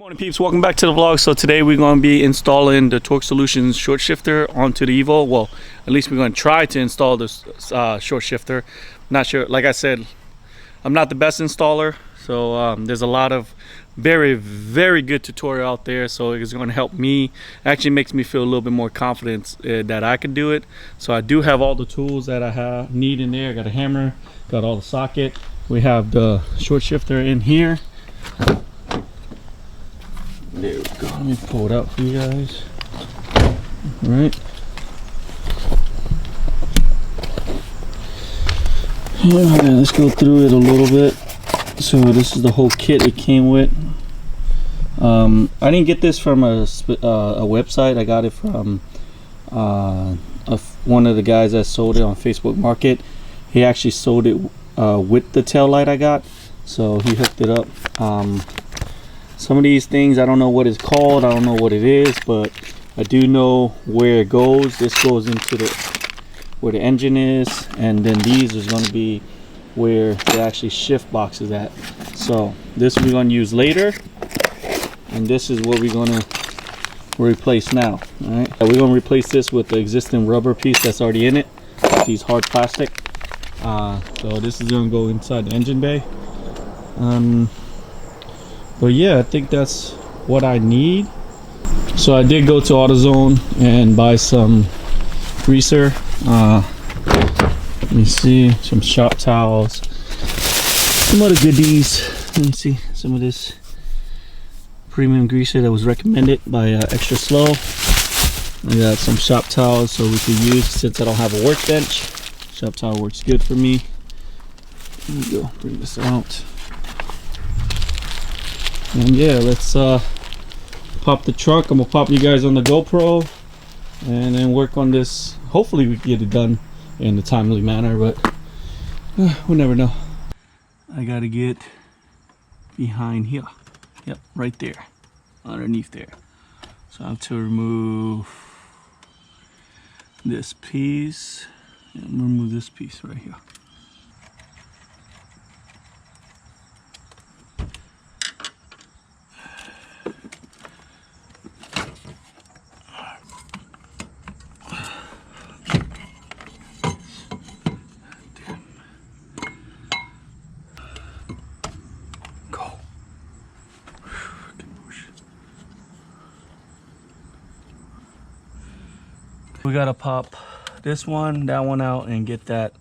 Morning peeps, welcome back to the vlog. So today we're going to be installing the Torque Solutions short shifter onto the Evo. Well, at least we're going to try to install this short shifter. Not sure, like I said, I'm not the best installer, so there's a lot of very good tutorial out there, so it's going to help me. Actually makes me feel a little bit more confident that I can do it. So I do have all the tools that I need in there. I got a hammer, got all the socket. We have the short shifter in here. There we go. Let me pull it out for you guys. All right. Let's go through it a little bit. So this is the whole kit it came with. I didn't get this from a website. I got it from one of the guys that sold it on Facebook Market. He actually sold it with the tail light I got, so he hooked it up. Some of these things I don't know what it's called, I don't know what it is, but I do know where it goes. This goes into where the engine is, and then these is going to be where the actually shift box is at. So this we're going to use later, and this is what we're going to replace now. All right, we're going to replace this with the existing rubber piece that's already in it. These hard plastic. So this is going to go inside the engine bay. But yeah, I think that's what I need. So I did go to AutoZone and buy some greaser. Let me see, some shop towels, some other goodies. Let me see, some of this premium greaser that was recommended by Extra Slow. I got some shop towels so we can use since I don't have a workbench. Shop towel works good for me. Let me go bring this out. And yeah, let's pop the trunk. I'm gonna pop you guys on the GoPro and then work on this. Hopefully we can get it done in a timely manner, but we'll never know. I gotta get behind here. Yep, right there, underneath there. So I have to remove this piece and remove this piece right here. We gotta pop this one, that one out, and get that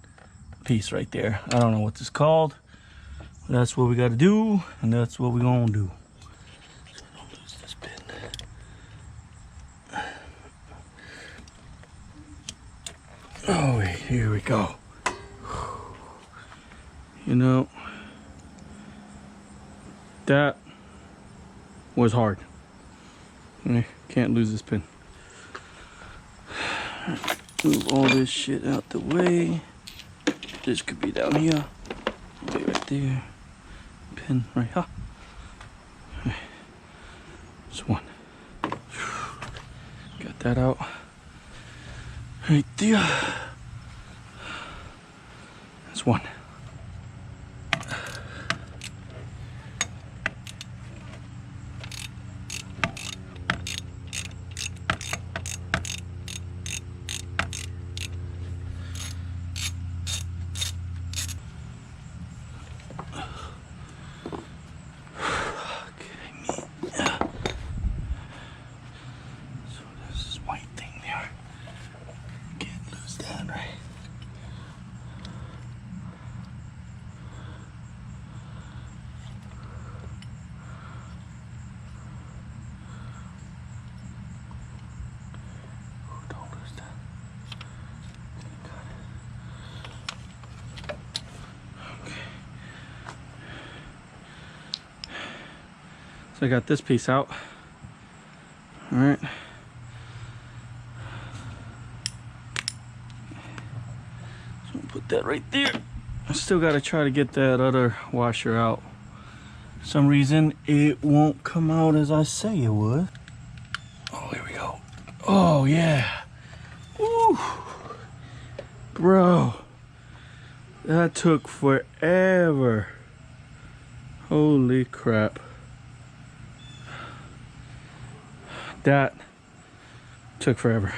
piece right there. I don't know what this is called. That's what we gotta do, and that's what we're gonna do. So I don't lose this pin. Oh, wait, here we go. You know, that was hard. I can't lose this pin. Move all this shit out the way. This could be down here. Right there. Pin right here. Okay. This one. Got that out. Right there. That's one. So I got this piece out. All right. So I'll put that right there. I still got to try to get that other washer out. For some reason, it won't come out as I say it would. Oh, here we go. Oh, yeah. Woo. Bro. That took forever. Holy crap. That took forever.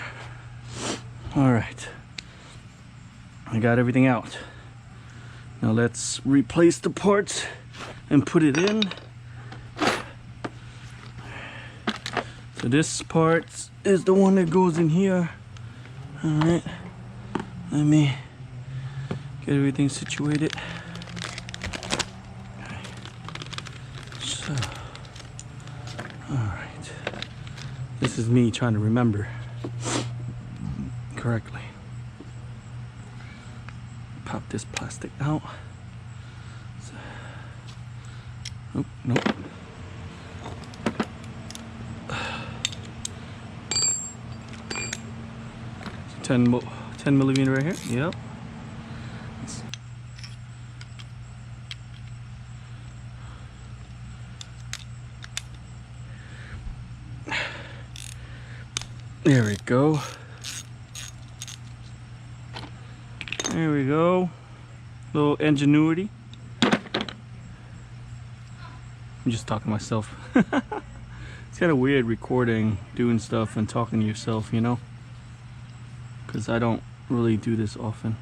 All right, I got everything out. Now let's replace the parts and put it in. So this part is the one that goes in here. All right, let me get everything situated. Okay. So, all right. This is me trying to remember correctly. Pop this plastic out. So, oh, nope. So 10 millimeter right here. Yep. There we go. There we go. Little ingenuity. I'm just talking to myself. It's kind of weird recording, doing stuff, and talking to yourself, you know? Because I don't really do this often.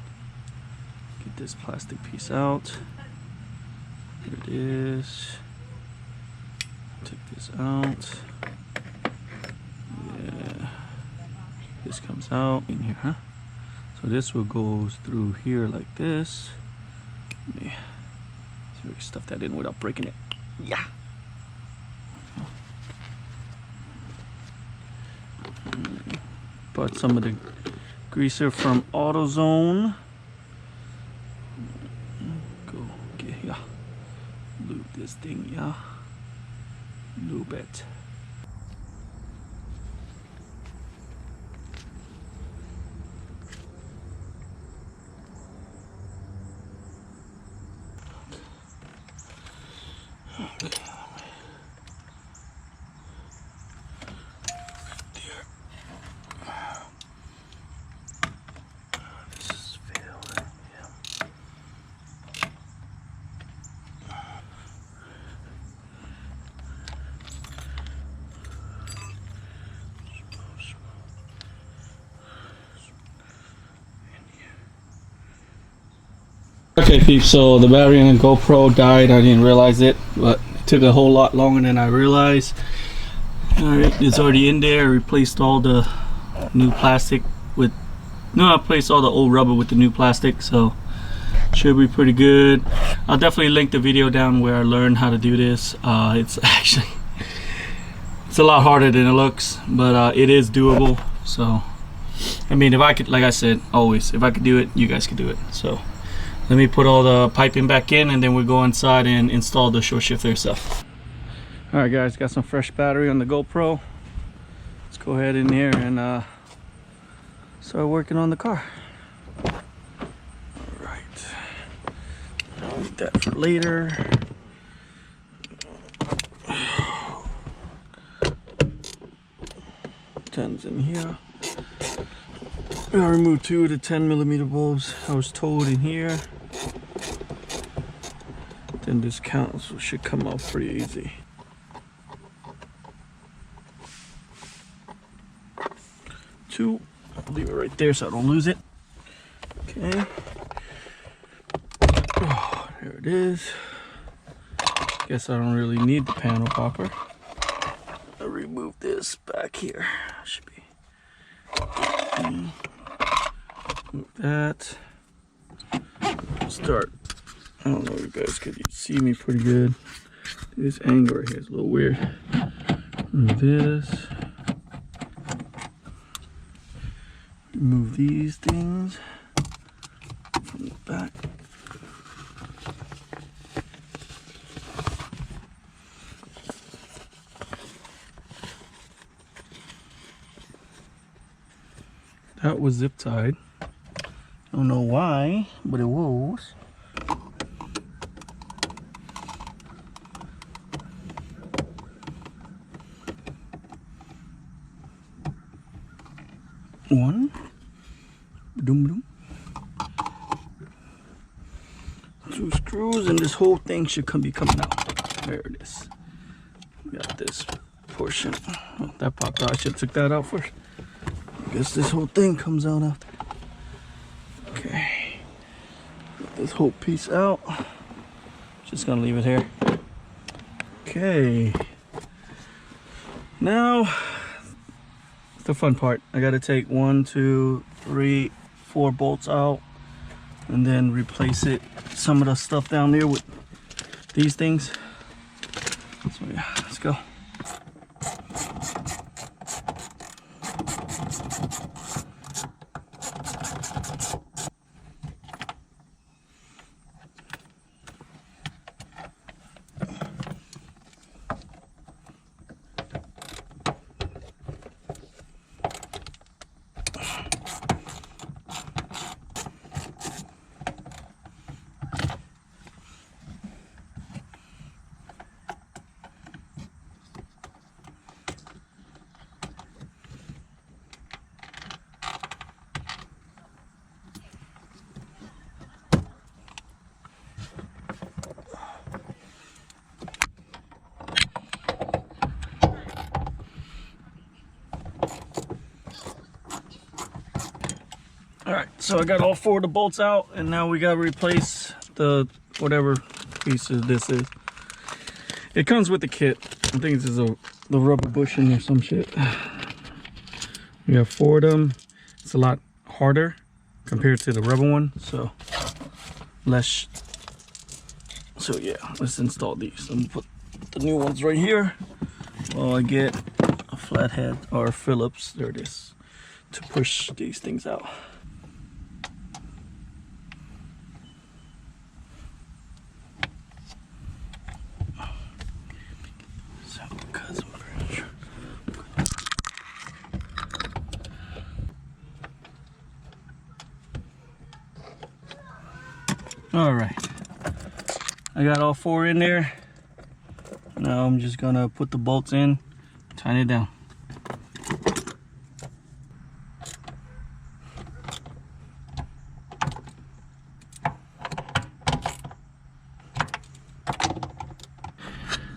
Get this plastic piece out. There it is. Take this out. Yeah. This comes out in here, huh? So this will goes through here like this. Let me see if we can stuff that in without breaking it. Yeah. Bought some of the greaser from AutoZone. Go get here. Lube this thing, yeah. Lube it. Okay peeps, so the battery in the GoPro died. I didn't realize it, but it took a whole lot longer than I realized. Alright, it's already in there. I replaced all the new plastic with, no, I replaced all the old rubber with the new plastic, so should be pretty good. I'll definitely link the video down where I learned how to do this. It's actually, it's a lot harder than it looks, but it is doable. So I mean, if I could, like I said, always, if I could do it, you guys could do it. So let me put all the piping back in, and then we'll go inside and install the short shifter stuff. All right guys, got some fresh battery on the GoPro. Let's go ahead in here and start working on the car. All right, I'll leave that for later. Tens in here. I removed 2 of the 10mm bulbs I was told in here. Then this counts, should come out pretty easy. Two, I'll leave it right there so I don't lose it. Okay. Oh, there it is. Guess I don't really need the panel popper. I'll remove this back here. Should be. Move that. Start. I don't know if you guys could see me pretty good. This angle right here is a little weird. Move this. Remove these things from the back. That was zip tied. I don't know why, but it was. One. Boom, boom. 2 screws, and this whole thing should be coming out. There it is. Got this portion. Oh, that popped out. I should have took that out first. I guess this whole thing comes out after. Okay. Get this whole piece out. Just gonna leave it here. Okay. Now, the fun part. I gotta take 1, 2, 3, 4 bolts out and then replace it. Some of the stuff down there with these things. So yeah, let's go. All right, so I got all 4 of the bolts out, and now we got to replace the whatever pieces this is. It comes with the kit. I think this is the rubber bushing or some shit. We have 4 of them. It's a lot harder compared to the rubber one, so less. So yeah, let's install these. I'm gonna put the new ones right here while I get a flathead or a Phillips. There it is, to push these things out. All right, I got all 4 in there. Now I'm just gonna put the bolts in, tighten it down.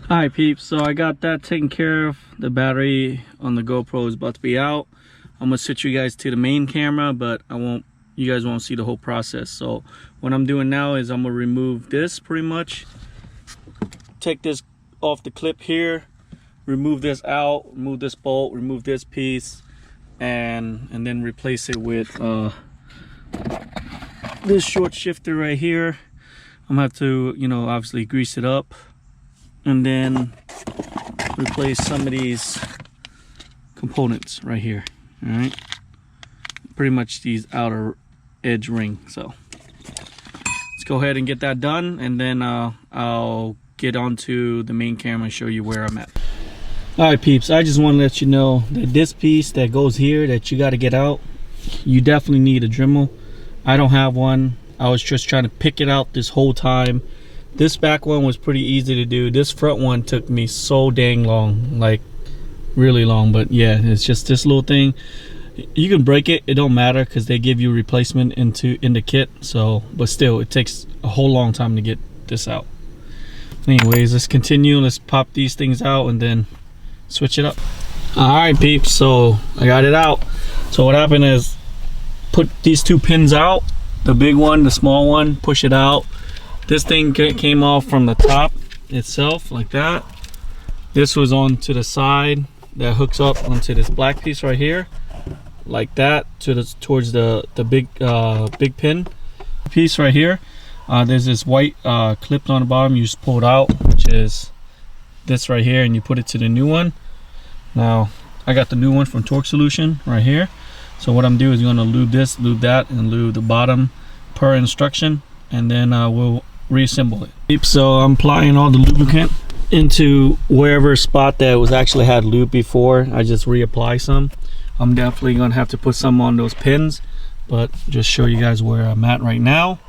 All right, peeps, so I got that taken care of. The battery on the GoPro is about to be out. I'm gonna switch you guys to the main camera, but you guys won't see the whole process. So what I'm doing now is I'm gonna remove this pretty much, take this off the clip here, remove this out, remove this bolt, remove this piece, and then replace it with this short shifter right here. I'm gonna have to, you know, obviously grease it up and then replace some of these components right here. All right, pretty much these outer edge ring. So let's go ahead and get that done, and then I'll get onto the main camera and show you where I'm at. All right, peeps, I just want to let you know that this piece that goes here that you got to get out, you definitely need a Dremel. I don't have one. I was just trying to pick it out this whole time. This back one was pretty easy to do. This front one took me so dang long, like really long. But yeah, it's just this little thing. You can break it, it don't matter, because they give you replacement in the kit. So, but still, it takes a whole long time to get this out. Anyways, let's continue. Let's pop these things out and then switch it up. All right, peeps, so I got it out. So what happened is, put these 2 pins out, the big one, the small one, push it out. This thing came off from the top itself like that. This was on to the side that hooks up onto this black piece right here, like that, towards the big pin piece right here. There's this white clip on the bottom. You just pull it out, which is this right here, and you put it to the new one. Now I got the new one from Torque Solution right here. So what I'm doing is going to lube this, lube that, and lube the bottom per instruction, and then we'll reassemble it. So I'm applying all the lubricant into wherever spot that was actually had lube before. I just reapply some. I'm definitely gonna have to put some on those pins, but just show you guys where I'm at right now.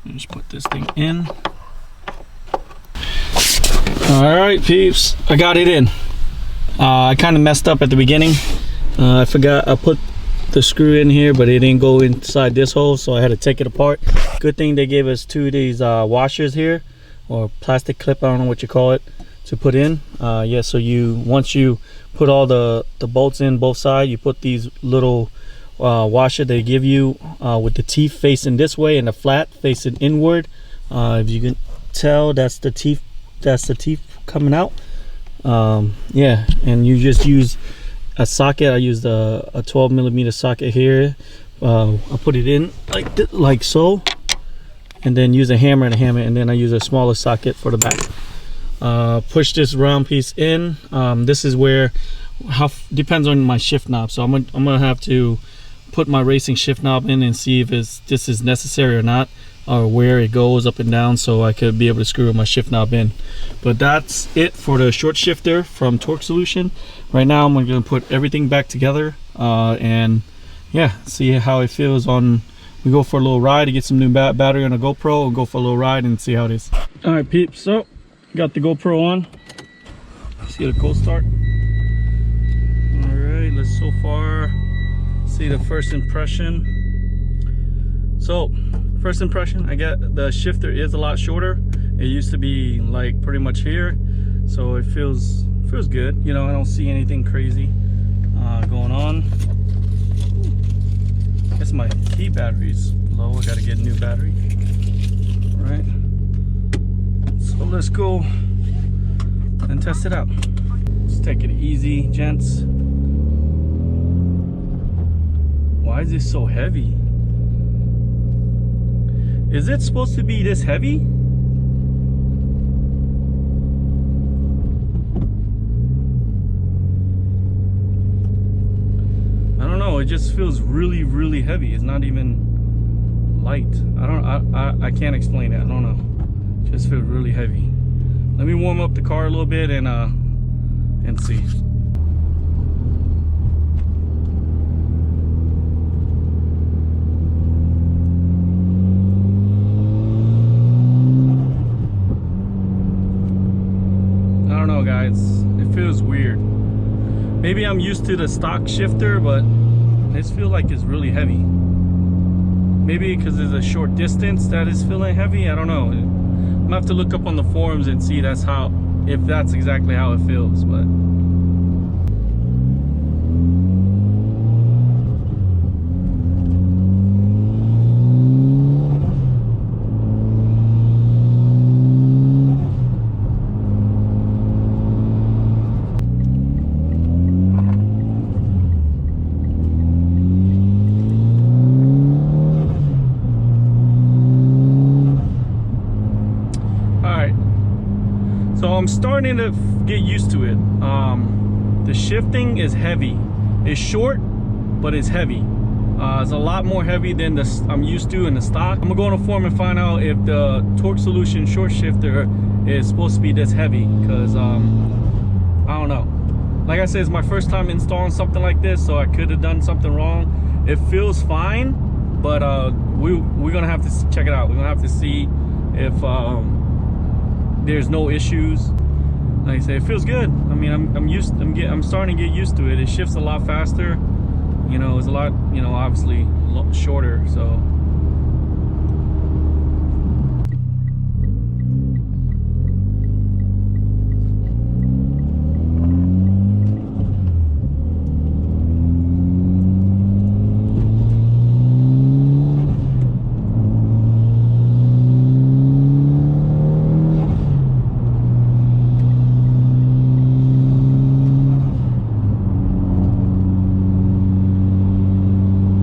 Just put this thing in. All right, peeps, I got it in. I kind of messed up at the beginning. I forgot I put the screw in here, but it didn't go inside this hole, so I had to take it apart. Good thing they gave us 2 of these washers here, or plastic clip, I don't know what you call it, to put in. Yeah, so once you put all the bolts in both sides, you put these little washer they give you with the teeth facing this way and the flat facing inward. If you can tell, that's the teeth coming out. Yeah, and you just use a socket. I used a 12mm socket here. I put it in like so, and then use a hammer and then I use a smaller socket for the back. Push this round piece in. This is where depends on my shift knob, so I'm gonna have to put my racing shift knob in and see if this is necessary or not, or where it goes up and down, so I could be able to screw my shift knob in. But that's it for the short shifter from Torque Solution. Right now I'm gonna put everything back together and yeah, see how it feels on. We go for a little ride to get some new battery on a GoPro, and go for a little ride and see how it is. All right, peeps, so got the GoPro on. Let's get a cold start. All right, let's so far see the first impression. So first impression, I get the shifter is a lot shorter. It used to be like pretty much here, so it feels good. You know, I don't see anything crazy going on. I guess my key battery's low. I gotta get a new battery. All right, so let's go and test it out. Let's take it easy, gents. Why is this so heavy? Is it supposed to be this heavy? I don't know, it just feels really heavy. It's not even light. I can't explain it. I don't know. It just feels really heavy. Let me warm up the car a little bit and see. I don't know, guys, it feels weird. Maybe I'm used to the stock shifter, but this feels like it's really heavy. Maybe because it's a short distance that is feeling heavy. I don't know. I'm gonna have to look up on the forums and see if that's exactly how it feels. But I'm starting to get used to it. The shifting is heavy. It's short, but it's heavy. It's a lot more heavy than I'm used to in the stock. I'm gonna go on a forum and find out if the Torque Solution short shifter is supposed to be this heavy, because I don't know. Like I said, it's my first time installing something like this, so I could have done something wrong. It feels fine, but we're gonna have to check it out. We're gonna have to see if there's no issues. Like I say, it feels good. I mean, I'm starting to get used to it. It shifts a lot faster. You know, it's a lot, you know, obviously a lot shorter, so.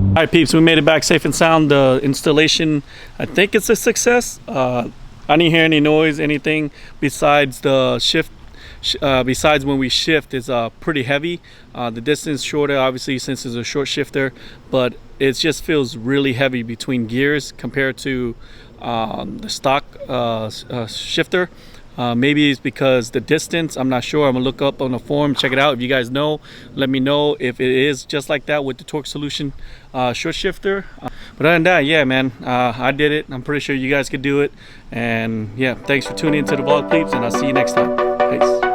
All right, peeps, we made it back safe and sound. The installation, I think it's a success. I didn't hear any noise, anything besides the shift. Besides when we shift, it's pretty heavy. The distance shorter, obviously, since it's a short shifter, but it just feels really heavy between gears compared to the stock shifter. Maybe it's because the distance, I'm not sure. I'm gonna look up on the forum, check it out. If you guys know, let me know if it is just like that with the Torque Solution short shifter. But other than that, yeah, man, I did it. I'm pretty sure you guys could do it. And yeah, thanks for tuning into the vlog, peeps, and I'll see you next time. Peace.